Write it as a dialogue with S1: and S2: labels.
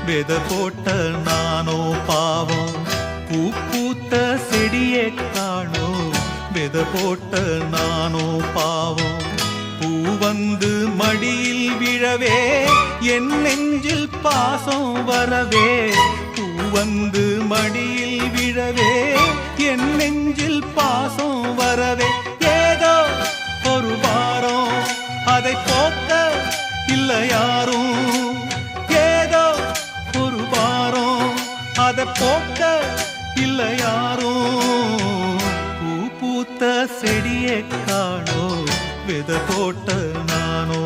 S1: வித போட்ட நானோ பாவம், பூ பூத்த செடியே காணோம். வித போட்ட நானோ பாவம், பூ வந்து மடியில் விழவே என் நெஞ்சில் பாசம் வரவே. பூ வந்து மடியில் விழவே என் நெஞ்சில் பாசம் வரவே. ஏதோ ஒரு வாரம் அதை போக்க இல்லை யாரும். ஏதோ ஒரு வாரம் அதை போக்க இல்லை யாரும். பூ பூத்த செடியை காணோ, வித போட்ட நானோ